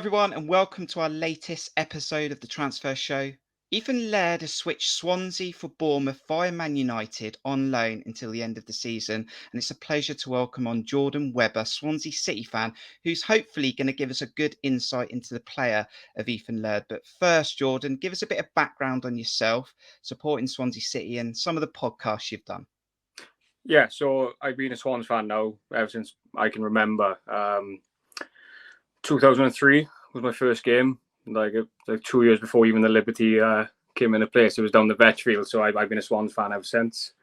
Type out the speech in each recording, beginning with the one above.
everyone, and welcome to our latest episode of the Transfer Show. Ethan Laird has switched Swansea for Bournemouth via Man United on loan until the end of the season, and it's a pleasure to welcome on Jordan Webber, Swansea City fan, who's hopefully going to give us a good insight into the player of Ethan Laird. But first, Jordan, give us a bit of background on yourself, supporting Swansea City and some of the podcasts you've done. Yeah, so I've been a Swans fan now ever since I can remember. 2003 was my first game, like 2 years before even the Liberty came into place. It was down the Vetchfield, so I've been a Swans fan ever since.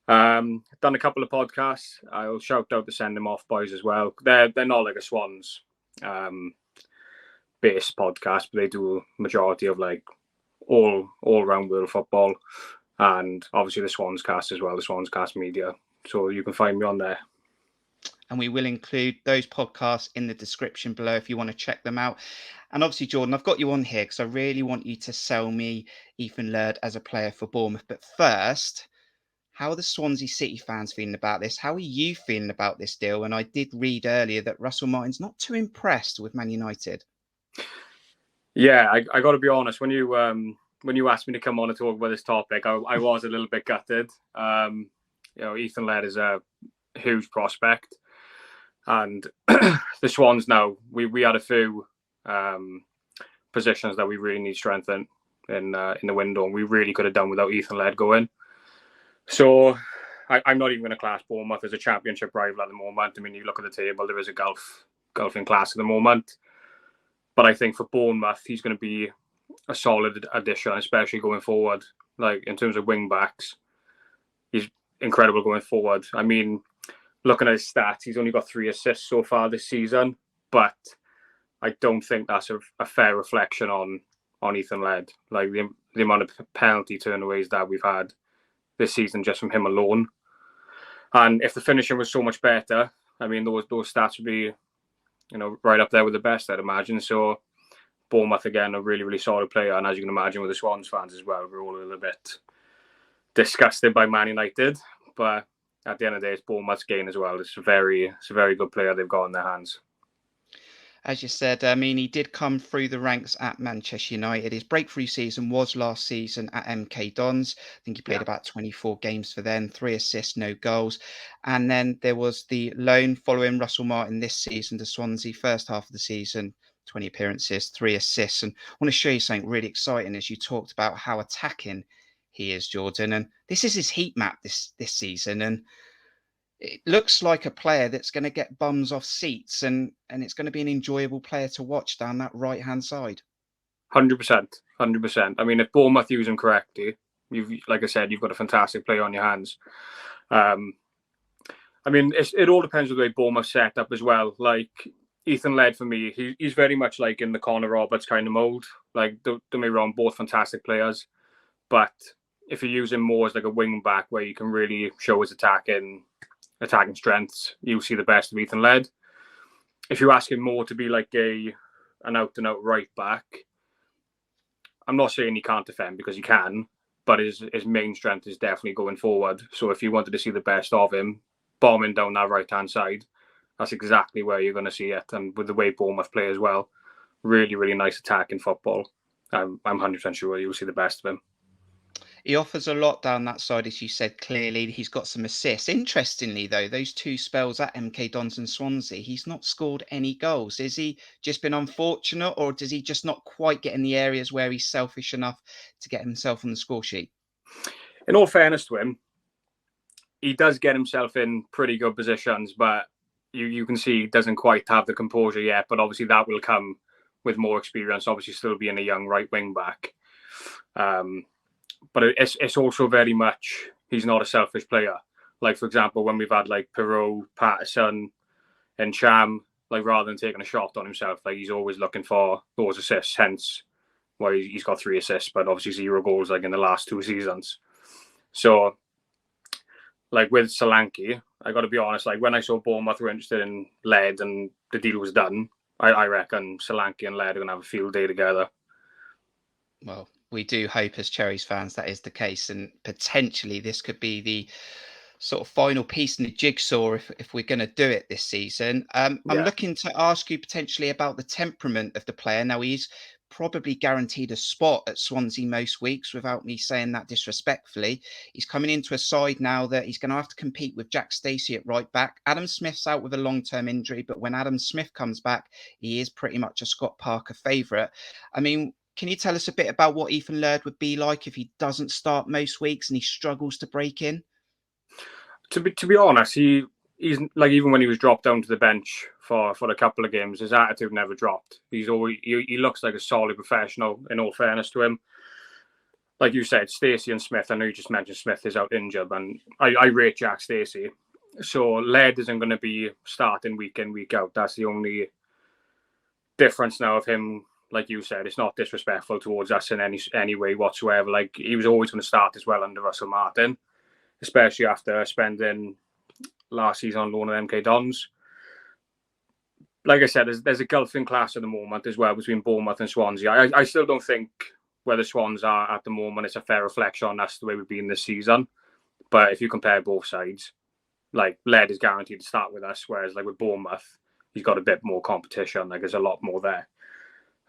Done a couple of podcasts. I'll shout out the Send Them Off boys as well. They're not like a Swans based podcast, but they do a majority of like all round world football, and obviously the SWANSCAST as well, the SWANSCAST Media. So you can find me on there. And we will include those podcasts in the description below if you want to check them out. And obviously, Jordan, I've got you on here because I really want you to sell me Ethan Laird as a player for Bournemouth. But first, how are the Swansea City fans feeling about this? How are you feeling about this deal? And I did read earlier that Russell Martin's not too impressed with Man United. Yeah, I got to be honest. When you asked me to come on and talk about this topic, I was a little bit gutted. Ethan Laird is a huge prospect. And the Swans now, we had a few positions that we really need strengthen in the window, and we really could have done without Ethan Laird going. So I'm not even going to class Bournemouth as a championship rival at the moment. I mean, you look at the table, there is a gulf in class at the moment. But I think for Bournemouth, he's going to be a solid addition, especially going forward. Like in terms of wing backs, he's incredible going forward. I mean, looking at his stats, he's only got 3 assists so far this season, but I don't think that's a fair reflection on Ethan Laird. Like the amount of penalty turnaways that we've had this season just from him alone. And if the finishing was so much better, I mean, those stats would be, right up there with the best, I'd imagine. So Bournemouth, again, a really, really solid player. And as you can imagine with the Swans fans as well, we're all a little bit disgusted by Man United. But at the end of the day, it's Bournemouth's gain as well. It's a very good player they've got in their hands. As you said, I mean, he did come through the ranks at Manchester United. His breakthrough season was last season at MK Dons. I think he played about 24 games for them, 3 assists, no goals. And then there was the loan following Russell Martin this season to Swansea, first half of the season, 20 appearances, 3 assists. And I want to show you something really exciting as you talked about how attacking he is, Jordan. And this is his heat map this season. And it looks like a player that's going to get bums off seats, and it's going to be an enjoyable player to watch down that right-hand side. 100%. I mean, if Bournemouth use him correctly, like I said, you've got a fantastic player on your hands. I mean, it all depends on the way Bournemouth set up as well. Like, Ethan Laird, for me, he's very much like in the Connor Roberts kind of mould. Like, don't get me wrong, both fantastic players. But if you use him more as like a wing back where you can really show his attacking strengths, you'll see the best of Ethan Laird. If you ask him more to be like an out-and-out right back, I'm not saying he can't defend because he can, but his main strength is definitely going forward. So if you wanted to see the best of him, bombing down that right-hand side, that's exactly where you're going to see it. And with the way Bournemouth play as well, really, really nice attacking football. I'm 100% sure you'll see the best of him. He offers a lot down that side, as you said, clearly. He's got some assists. Interestingly, though, those 2 spells at MK Dons and Swansea, he's not scored any goals. Has he just been unfortunate, or does he just not quite get in the areas where he's selfish enough to get himself on the score sheet? In all fairness to him, he does get himself in pretty good positions, but you can see he doesn't quite have the composure yet. But obviously that will come with more experience, obviously still being a young right wing back. But it's also very much, he's not a selfish player. Like, for example, when we've had like Perot, Patterson and Cham, like rather than taking a shot on himself, like he's always looking for those assists, hence why he's got 3 assists, but obviously 0 goals like in the last 2 seasons. So like with Solanke, I got to be honest, like when I saw Bournemouth were interested in Laird and the deal was done, I reckon Solanke and Laird are going to have a field day together. Well, we do hope as Cherries fans that is the case, and potentially this could be the sort of final piece in the jigsaw if we're going to do it this season. I'm looking to ask you potentially about the temperament of the player. Now, he's probably guaranteed a spot at Swansea most weeks without me saying that disrespectfully. He's coming into a side now that he's going to have to compete with Jack Stacey at right back. Adam Smith's out with a long-term injury, but when Adam Smith comes back, he is pretty much a Scott Parker favourite. I mean, can you tell us a bit about what Ethan Laird would be like if he doesn't start most weeks and he struggles to break in? To be honest, he's like, even when he was dropped down to the bench for a couple of games, his attitude never dropped. He looks like a solid professional, in all fairness to him. Like you said, Stacey and Smith, I know you just mentioned Smith is out injured, and I rate Jack Stacey. So Laird isn't going to be starting week in, week out. That's the only difference now of him. Like you said, it's not disrespectful towards us in any way whatsoever. Like, he was always going to start as well under Russell Martin, especially after spending last season on loan at MK Dons. Like I said, there's a gulf in class at the moment as well between Bournemouth and Swansea. I still don't think where the Swans are at the moment, it's a fair reflection on us the way we've been this season. But if you compare both sides, like, Laird is guaranteed to start with us, whereas like with Bournemouth, he's got a bit more competition. Like, there's a lot more there.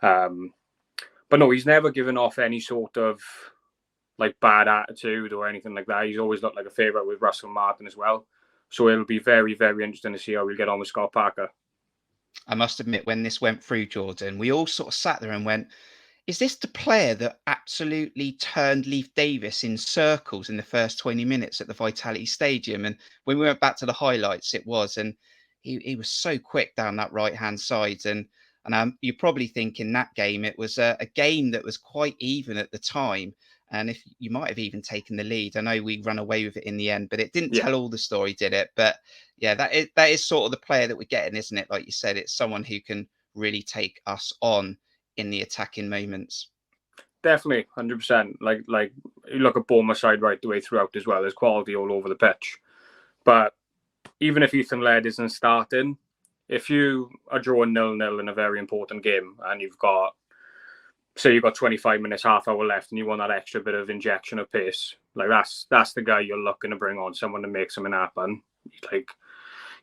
But no, he's never given off any sort of like bad attitude or anything like that. He's always looked like a favourite with Russell Martin as well. So it'll be very, very interesting to see how we'll get on with Scott Parker. I must admit, when this went through, Jordan, we all sort of sat there and went, is this the player that absolutely turned Leif Davis in circles in the first 20 minutes at the Vitality Stadium? And when we went back to the highlights, it was. And he was so quick down that right-hand side. And you're probably thinking that game, it was a game that was quite even at the time. And if you might have even taken the lead, I know we ran away with it in the end, but it didn't tell all the story, did it? But yeah, that is sort of the player that we're getting, isn't it? Like you said, it's someone who can really take us on in the attacking moments. Definitely, 100%. Like you look at Bournemouth side right the way throughout as well. There's quality all over the pitch. But even if Ethan Laird isn't starting, if you are drawing 0-0 in a very important game and you've got 25 minutes, half hour left, and you want that extra bit of injection of pace, like that's the guy you're looking to bring on, someone to make something happen. Like,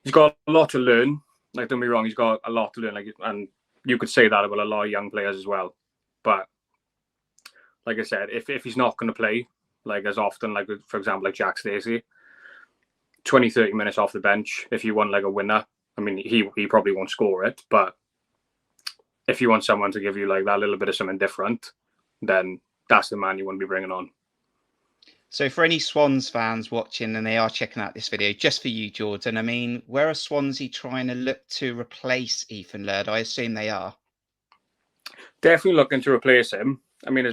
he's got a lot to learn. Like, don't be wrong, he's got a lot to learn. Like, and you could say that about a lot of young players as well. But like I said, if he's not going to play like as often, like for example, like Jack Stacey, 20-30 minutes off the bench, if you want like a winner, I mean, he probably won't score it, but if you want someone to give you like that little bit of something different, then that's the man you want to be bringing on. So for any Swans fans watching and they are checking out this video, just for you, Jordan, I mean, where are Swansea trying to look to replace Ethan Laird? I assume they are. Definitely looking to replace him. I mean,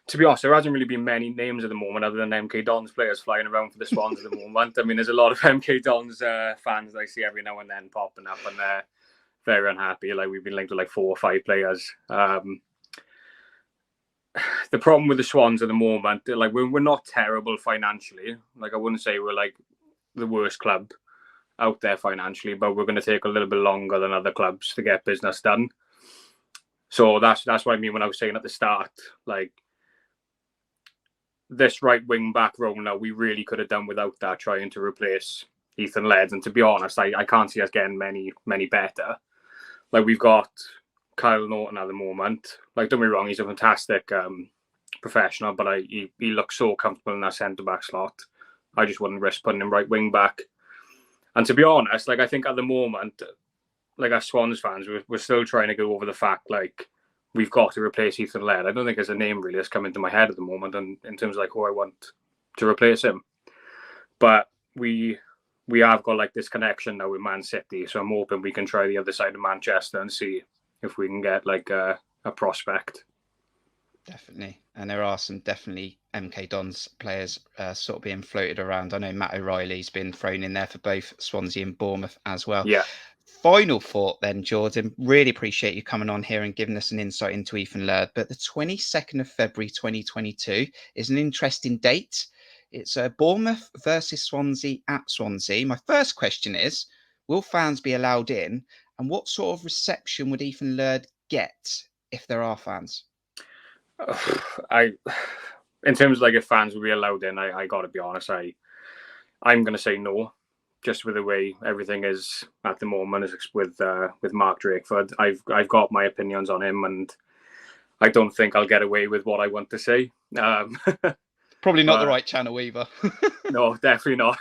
to be honest, there hasn't really been many names at the moment other than MK Dons players flying around for the Swans at the moment. I mean, there's a lot of MK Dons fans I see every now and then popping up, and they're very unhappy. Like, we've been linked to like 4 or 5 players. The problem with the Swans at the moment, like, we're not terrible financially. Like, I wouldn't say we're like the worst club out there financially, but we're going to take a little bit longer than other clubs to get business done. So that's what I mean when I was saying at the start, like, this right wing back role now, we really could have done without that, trying to replace Ethan Laird. And to be honest, I can't see us getting many better. Like, we've got Kyle Norton at the moment. Like, don't be wrong, he's a fantastic professional, but he looks so comfortable in that centre back slot. I just wouldn't risk putting him right wing back. And to be honest, like, I think at the moment, like, as Swans fans, we're still trying to go over the fact, like, we've got to replace Ethan Laird. I don't think there's a name really that's come into my head at the moment, and in terms of like who I want to replace him. But we have got like this connection now with Man City, so I'm hoping we can try the other side of Manchester and see if we can get like a prospect. Definitely. And there are some definitely MK Dons players sort of being floated around. I know Matt O'Reilly's been thrown in there for both Swansea and Bournemouth as well. Yeah. Final thought then, Jordan. Really appreciate you coming on here and giving us an insight into Ethan Laird. But the 22nd of February 2022 is an interesting date. It's Bournemouth versus Swansea at Swansea. My first question is, will fans be allowed in? And what sort of reception would Ethan Laird get if there are fans? In terms of like if fans will be allowed in, I got to be honest, I'm going to say no, just with the way everything is at the moment with Mark Drakeford. I've got my opinions on him, and I don't think I'll get away with what I want to say. Probably not the right channel either. No, definitely not.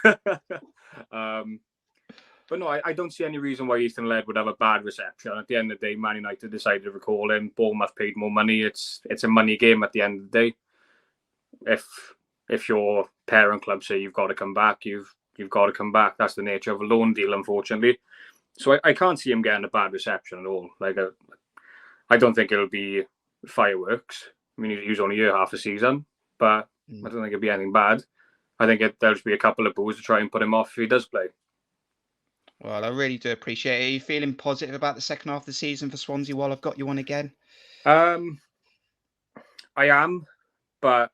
But no, I don't see any reason why Ethan Laird would have a bad reception. At the end of the day, Man United decided to recall him. Bournemouth paid more money. It's a money game at the end of the day. If your parent club say you've got to come back, you've got to come back. That's the nature of a loan deal, unfortunately. So I can't see him getting a bad reception at all. Like I don't think it'll be fireworks. I mean, he was only here half a season, but I don't think it'll be anything bad. I think there'll just be a couple of boos to try and put him off if he does play. Well, I really do appreciate it. Are you feeling positive about the second half of the season for Swansea while I've got you on again? I am, but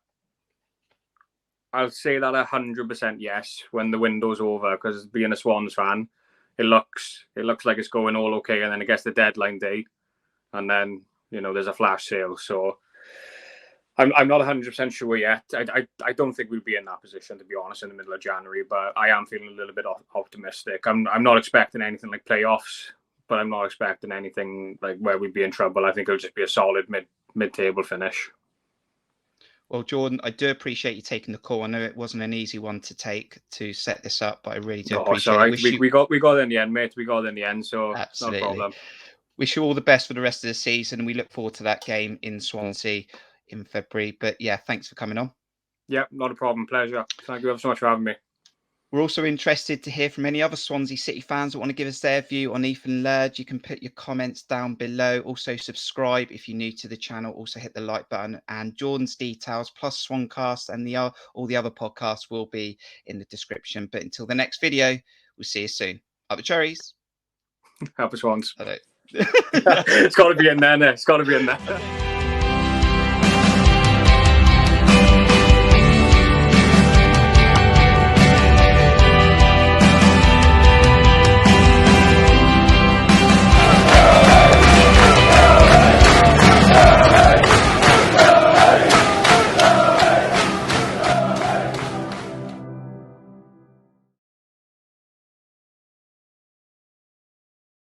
I'll say that 100% yes when the window's over, because being a Swans fan, it looks like it's going all okay, and then it gets the deadline day, and then there's a flash sale. So I'm not 100% sure yet. I don't think we'll be in that position, to be honest, in the middle of January, but I am feeling a little bit optimistic. I'm not expecting anything like playoffs, but I'm not expecting anything like where we'd be in trouble. I think it'll just be a solid mid-table finish. Well, Jordan, I do appreciate you taking the call. I know it wasn't an easy one to take to set this up, but I really do appreciate it. We got it in the end, mate. We got it in the end, so absolutely. It's not a problem. Wish you all the best for the rest of the season, and we look forward to that game in Swansea in February. But yeah, thanks for coming on. Yeah, not a problem. Pleasure. Thank you ever so much for having me. We're also interested to hear from any other Swansea City fans that want to give us their view on Ethan Laird. You can put your comments down below. Also subscribe if you're new to the channel. Also hit the like button, and Jordan's details plus Swanscast and all the other podcasts will be in the description. But until the next video, we'll see you soon. Up the Cherries. Up the Swans. I don't. It's got to be in there. It's got to be in there.